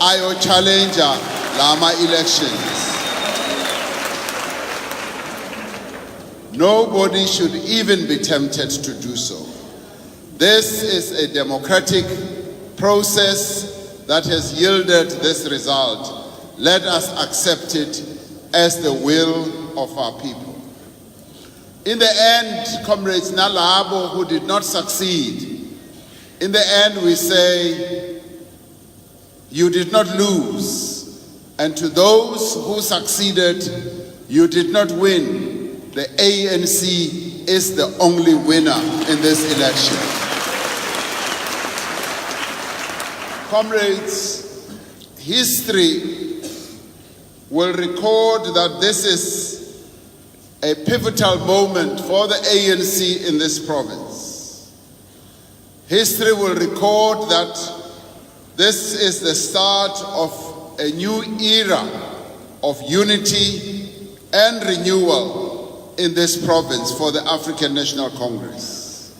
ayo challenger lama elections. Nobody should even be tempted to do so. This is a democratic process that has yielded this result. Let us accept it as the will of our people. In the end, comrades, nalabo who did not succeed, in the end we say, you did not lose. And to those who succeeded, you did not win. The ANC is the only winner in this election. Comrades, history will record that this is a pivotal moment for the ANC in this province. History will record that this is the start of a new era of unity and renewal in this province for the African National Congress,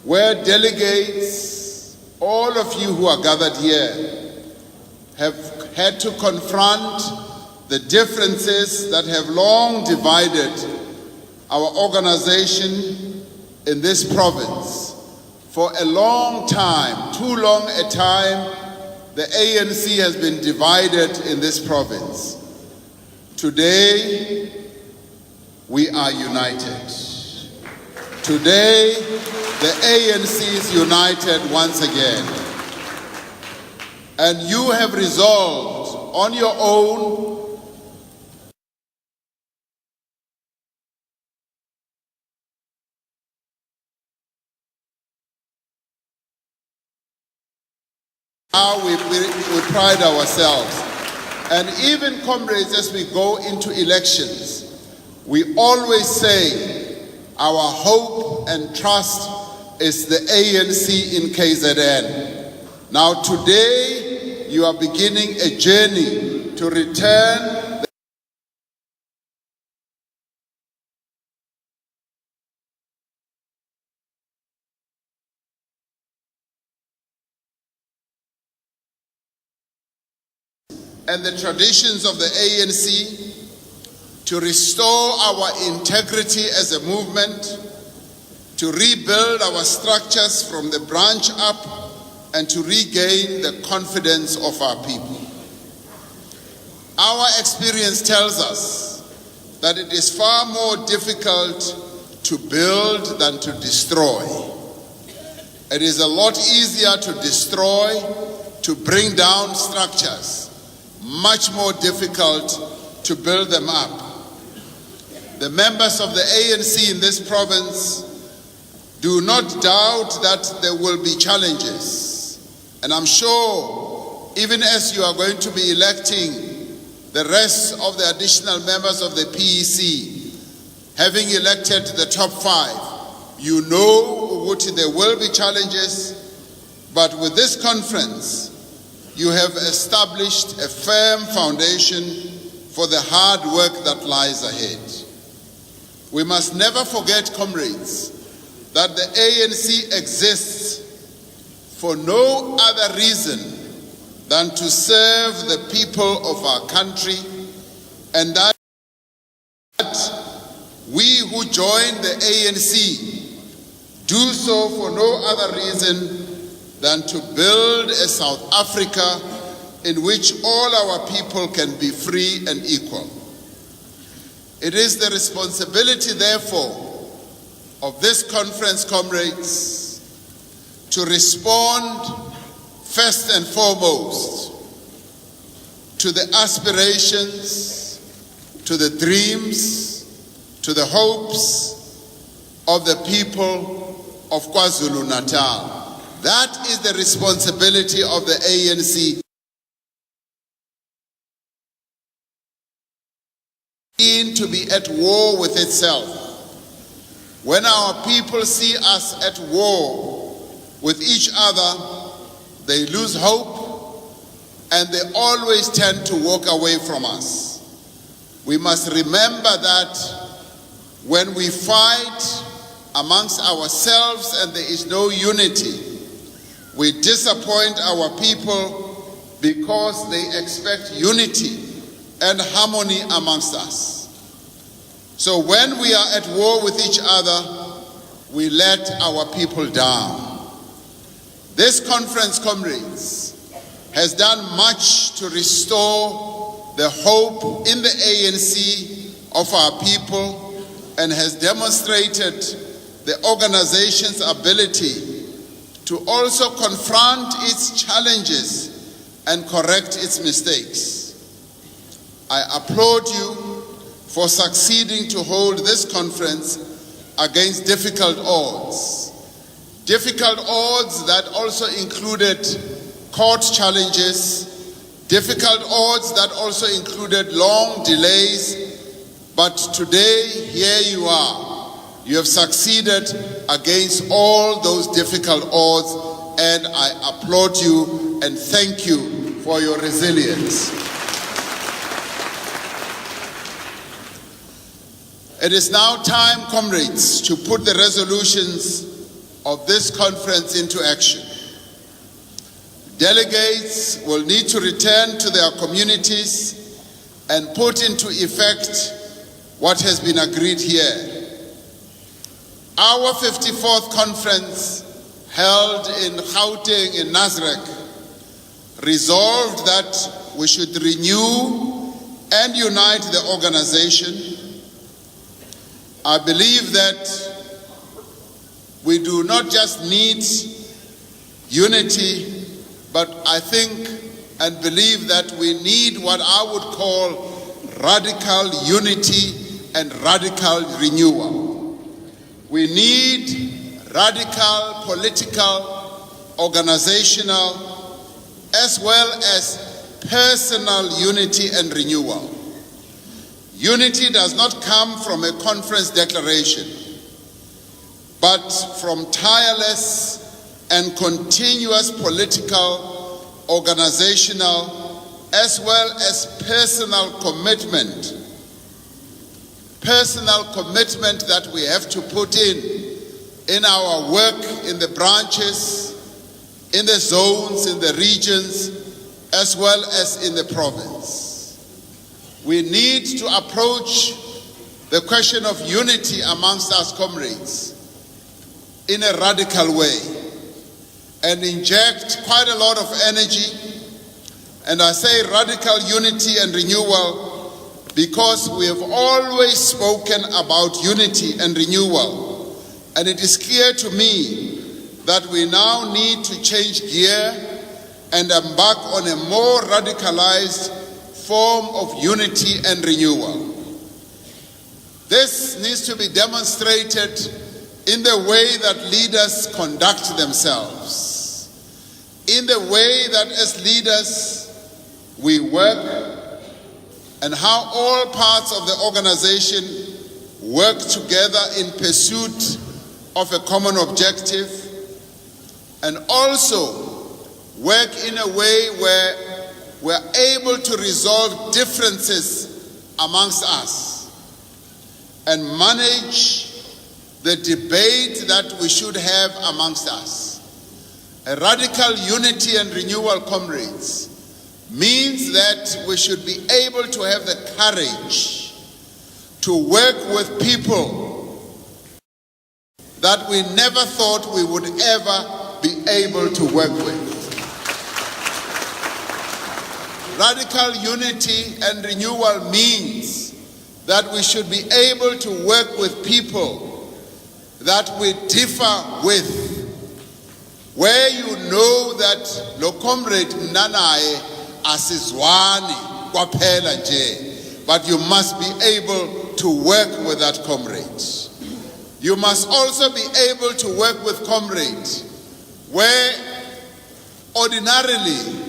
where delegates, all of you who are gathered here, have had to confront the differences that have long divided our organization in this province. For a long time, too long a time, the ANC has been divided in this province. Today, we are united. Today, the ANC is united once again. And you have resolved on your own how we pride ourselves. And even, comrades, as we go into elections, we always say our hope and trust is the ANC in KZN. Now today, you are beginning a journey to return and the traditions of the ANC, to restore our integrity as a movement, to rebuild our structures from the branch up, and to regain the confidence of our people. Our experience tells us that it is far more difficult to build than to destroy. It is a lot easier to destroy, to bring down structures, much more difficult to build them up. The members of the ANC in this province do not doubt that there will be challenges. And I'm sure, even as you are going to be electing the rest of the additional members of the PEC, having elected the top 5, you know what there will be challenges, but with this conference, you have established a firm foundation for the hard work that lies ahead. We must never forget, comrades, that the ANC exists for no other reason than to serve the people of our country, and that we who join the ANC do so for no other reason than to build a South Africa in which all our people can be free and equal. It is the responsibility, therefore, of this conference, comrades, to respond first and foremost to the aspirations, to the dreams, to the hopes of the people of KwaZulu-Natal. That is the responsibility of the ANC. To be at war with itself. When our people see us at war with each other, they lose hope and they always tend to walk away from us. We must remember that when we fight amongst ourselves and there is no unity, we disappoint our people because they expect unity and harmony amongst us. So when we are at war with each other, we let our people down. This conference, comrades, has done much to restore the hope in the ANC of our people and has demonstrated the organization's ability to also confront its challenges and correct its mistakes. I applaud you for succeeding to hold this conference against difficult odds. Difficult odds that also included court challenges, difficult odds that also included long delays, but today, here you are. You have succeeded against all those difficult odds, and I applaud you and thank you for your resilience. It is now time, comrades, to put the resolutions of this conference into action. Delegates will need to return to their communities and put into effect what has been agreed here. Our 54th conference, held in Gauteng in Nasrec, resolved that we should renew and unite the organization. I believe that we do not just need unity, but I think and believe that we need what I would call radical unity and radical renewal. We need radical political, organizational, as well as personal unity and renewal. Unity does not come from a conference declaration, but from tireless and continuous political, organizational, as well as personal commitment. Personal commitment that we have to put in our work in the branches, in the zones, in the regions, as well as in the province. We need to approach the question of unity amongst us, comrades, in a radical way and inject quite a lot of energy. And I say radical unity and renewal because we have always spoken about unity and renewal. And it is clear to me that we now need to change gear and embark on a more radicalized form of unity and renewal. This needs to be demonstrated in the way that leaders conduct themselves, in the way that as leaders we work, and how all parts of the organization work together in pursuit of a common objective, and also work in a way where we're able to resolve differences amongst us and manage the debate that we should have amongst us. A radical unity and renewal, comrades, means that we should be able to have the courage to work with people that we never thought we would ever be able to work with. Radical unity and renewal means that we should be able to work with people that we differ with, where you know that lo comrade nanaye asizwani kwaphela nje, but you must be able to work with that comrade. You must also be able to work with comrades where ordinarily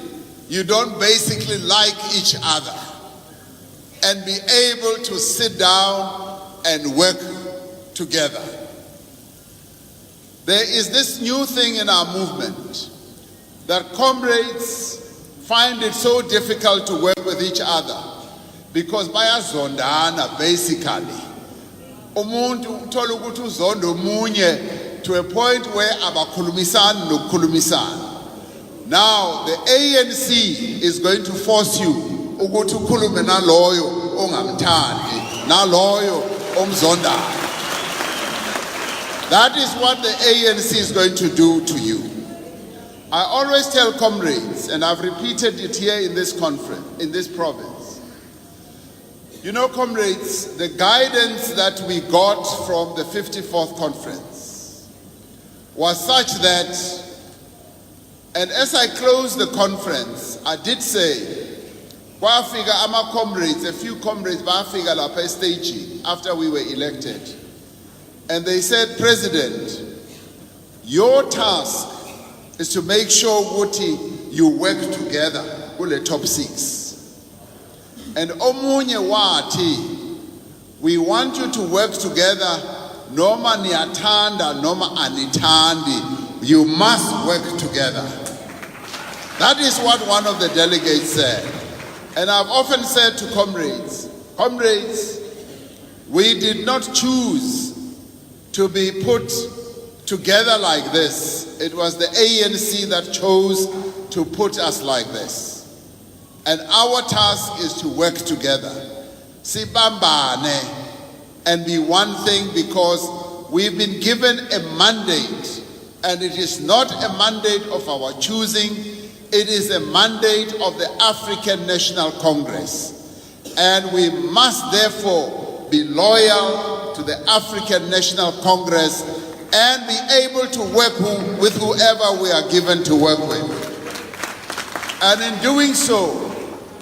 you don't basically like each other, and be able to sit down and work together. There is this new thing in our movement that comrades find it so difficult to work with each other because bayazondana basically. Umuntu uthola ukuthi uzonda omunye to a point where abakhulumisani nokukhulumisana. Now, the ANC is going to force you ukuthi ukhulume naloyo ongamthandi, naloyo omzondayo. That is what the ANC is going to do to you. I always tell comrades, and I've repeated it here in this conference, in this province. You know, comrades, the guidance that we got from the 54th conference was such that, and as I closed the conference, I did say, kwafika ama comrades, a few comrades bafika lapha staging after we were elected. And they said, President, your task is to make sure ukuthi you work together with the top 6. And omunye wathi, we want you to work together, noma niyathanda, noma anithandi. You must work together. That is what one of the delegates said. And I've often said to comrades, we did not choose to be put together like this. It was the ANC that chose to put us like this. And our task is to work together. Sibambane and be one thing, because we've been given a mandate, and it is not a mandate of our choosing, it is a mandate of the African National Congress. And we must therefore be loyal to the African National Congress and be able to work with whoever we are given to work with. And in doing so,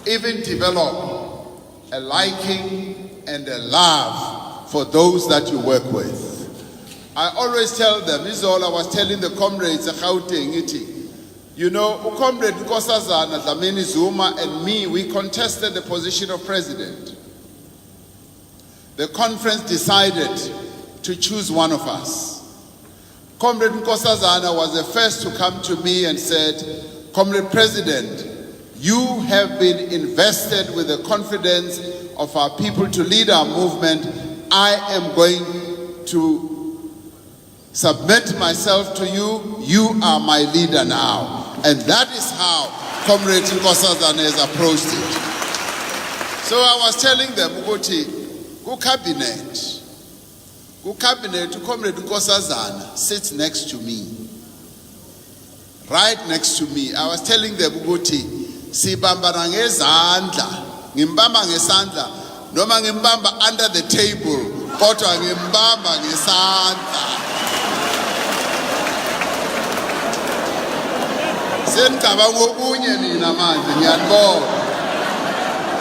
even develop a liking and a love for those that you work with. I always tell them, this is all I was telling the comrades, you know, Comrade Nkosazana Dlamini Zuma and me, we contested the position of president. The conference decided to choose one of us. Comrade Nkosazana was the first to come to me and said, Comrade President, you have been invested with the confidence of our people to lead our movement. I am going to submit myself to you. You are my leader now. And that is how Comrade Nkosazana has approached it. So I was telling them, go cabinet, Comrade Nkosazana sits next to me. Right next to me. I was telling them, sibamba ngezandla, ngimbamba ngesandla, noma ngimbamba under the table, kodwa ngimbamba ngesandla. Senicabanga okunye nina manje, ngiyabona.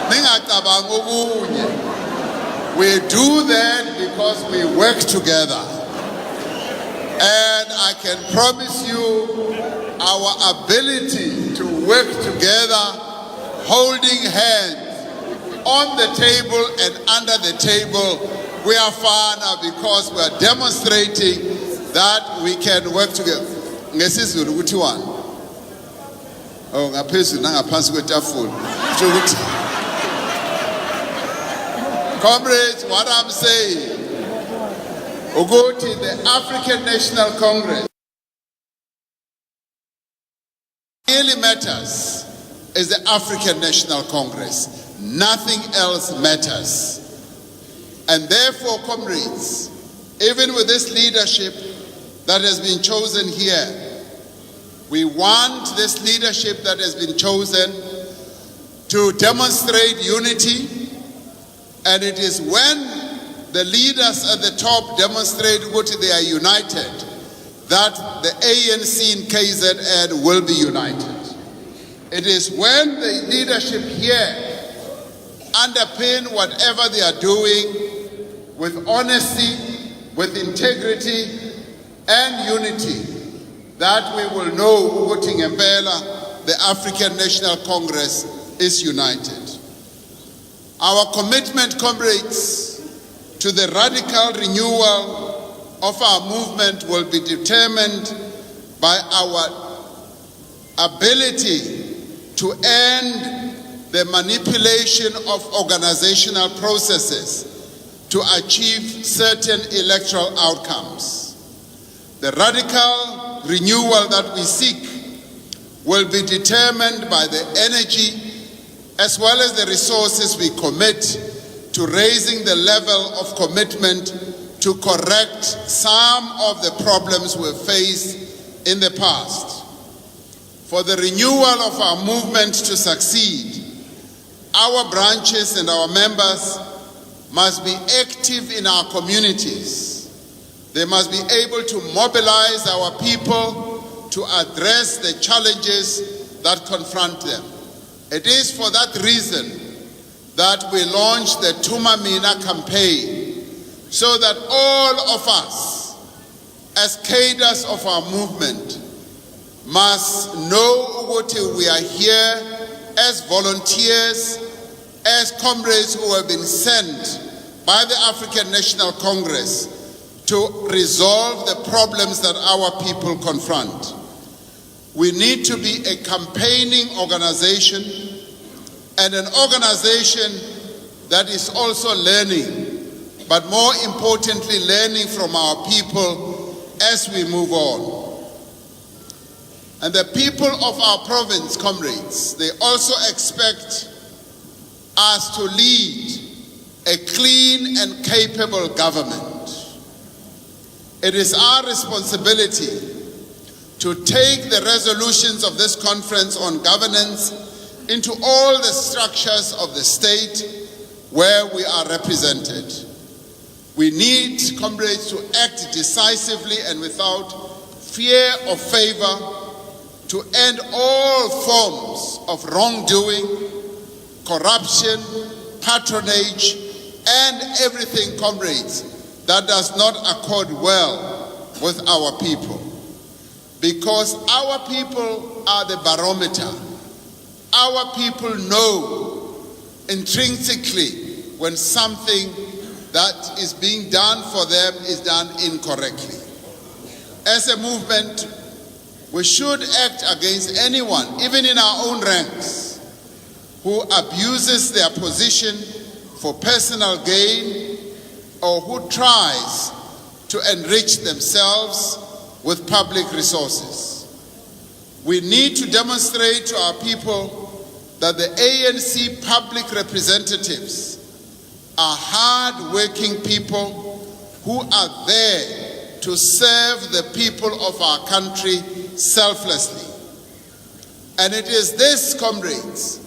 Ningacabanga okunye. We do that because we work together. And I can promise you our ability to work together, holding hands on the table and under the table, we are far now because we are demonstrating that we can work together. Ngesizulu ukuthi wani? Oh, ngaphezulu nangaphansi kwetafula. Comrades, what I'm saying, ukuthi the African National Congress really matters is the African National Congress. Nothing else matters. And therefore, comrades, even with this leadership that has been chosen here, we want this leadership that has been chosen to demonstrate unity. And it is when the leaders at the top demonstrate what they are united that the ANC in KZN will be united. It is when the leadership here underpin whatever they are doing with honesty, with integrity and unity that we will know the African National Congress is united. Our commitment, comrades, to the radical renewal of our movement will be determined by our ability to end the manipulation of organizational processes to achieve certain electoral outcomes. The radical renewal that we seek will be determined by the energy as well as the resources we commit to raising the level of commitment to correct some of the problems we've faced in the past. For the renewal of our movement to succeed, our branches and our members must be active in our communities. They must be able to mobilize our people to address the challenges that confront them. It is for that reason that we launched the Tuma Mina campaign, so that all of us, as cadres of our movement, must know what we are here as volunteers, as comrades who have been sent by the African National Congress to resolve the problems that our people confront. We need to be a campaigning organization and an organization that is also learning, but more importantly, learning from our people as we move on. And the people of our province, comrades, they also expect us to lead a clean and capable government. It is our responsibility to take the resolutions of this conference on governance into all the structures of the state where we are represented. We need, comrades, to act decisively and without fear or favor to end all forms of wrongdoing, corruption, patronage, and everything, comrades, that does not accord well with our people. Because our people are the barometer. Our people know intrinsically when something that is being done for them is done incorrectly. As a movement, we should act against anyone, even in our own ranks, who abuses their position for personal gain or who tries to enrich themselves with public resources. We need to demonstrate to our people that the ANC public representatives are hard-working people who are there to serve the people of our country selflessly. And it is this, comrades,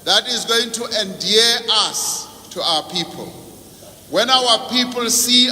that is going to endear us to our people. When our people see